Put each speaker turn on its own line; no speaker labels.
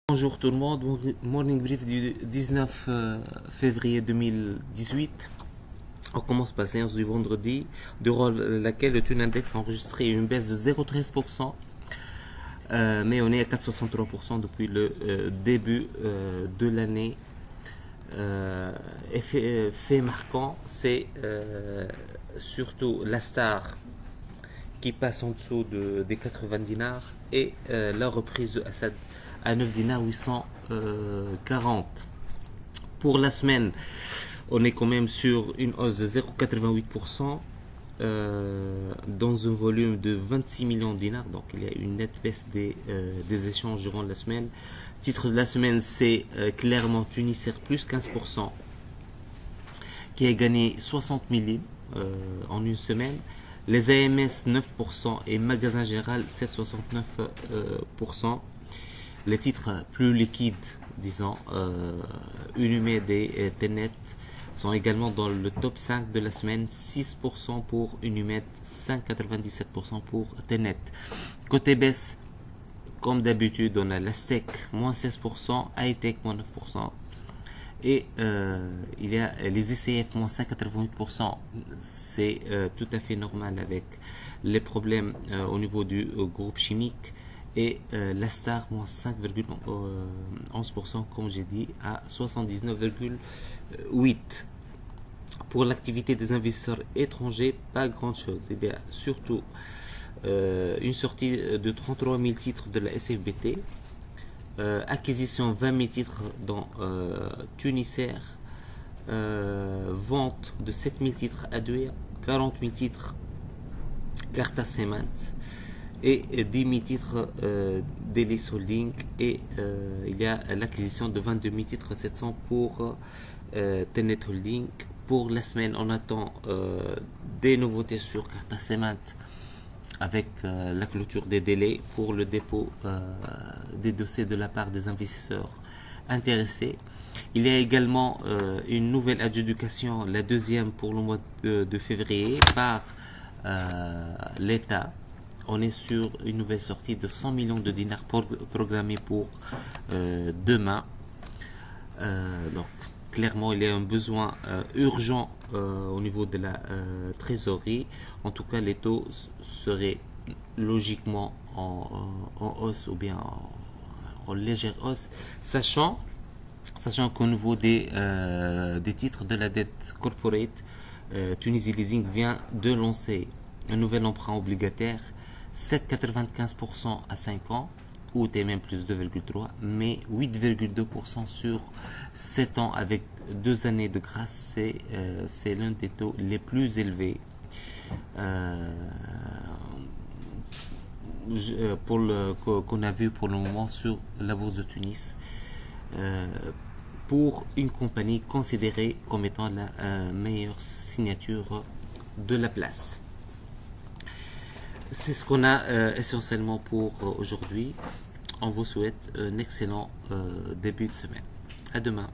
Bonjour tout le monde, morning brief du 19 février 2018. On commence par la séance du vendredi, durant laquelle le taux index a enregistré une baisse de 0,13%, mais on est à 4,63% depuis le début de l'année. Fait marquant, c'est surtout la star qui passe en dessous des 80 dinars et la reprise de Assad à 9 dinars 840. Pour la semaine, on est quand même sur une hausse de 0,88% dans un volume de 26 millions de dinars. Donc il y a une nette baisse des échanges durant la semaine. Titre de la semaine, c'est clairement Tunisair plus 15%, qui a gagné 60 millimes en une semaine. Les AMS 9% et Magasin Général 7,69%. Les titres plus liquides, disons, Unimed et Tenet, sont également dans le top 5 de la semaine. 6% pour Unimed, 5,97% pour Tenet. Côté baisse, comme d'habitude, on a l'Astec, moins 16%, Hightech, moins 9%. Et il y a les ECF, moins 5,88%. C'est tout à fait normal avec les problèmes au niveau du groupe chimique. Et la Star, moins 5,11%, comme j'ai dit, à 79,8%. Pour l'activité des investisseurs étrangers, pas grand chose. Il y a surtout une sortie de 33 000 titres de la SFBT, acquisition 20 000 titres dans Tunisair, vente de 7 000 titres à Douai, 40 000 titres Carta Cement et 10 000 titres d'Elis Holding, et il y a l'acquisition de 22 000 titres 700 pour Tenet Holding. Pour la semaine, on attend des nouveautés sur Carta Cement avec la clôture des délais pour le dépôt des dossiers de la part des investisseurs intéressés. Il y a également une nouvelle adjudication, la deuxième pour le mois de février, par l'État. On est sur une nouvelle sortie de 100 millions de dinars programmée pour demain. Donc, clairement, il y a un besoin urgent au niveau de la trésorerie. En tout cas, les taux seraient logiquement en hausse ou bien en légère hausse, sachant qu'au niveau des titres de la dette corporate, Tunisie Leasing vient de lancer un nouvel emprunt obligataire, 7,95% à 5 ans, ou même plus 2,3%, mais 8,2% sur 7 ans avec 2 années de grâce. C'est l'un des taux les plus élevés qu'on a vu pour le moment sur la bourse de Tunis, pour une compagnie considérée comme étant la meilleure signature de la place. C'est ce qu'on a essentiellement pour aujourd'hui. On vous souhaite un excellent début de semaine. À demain.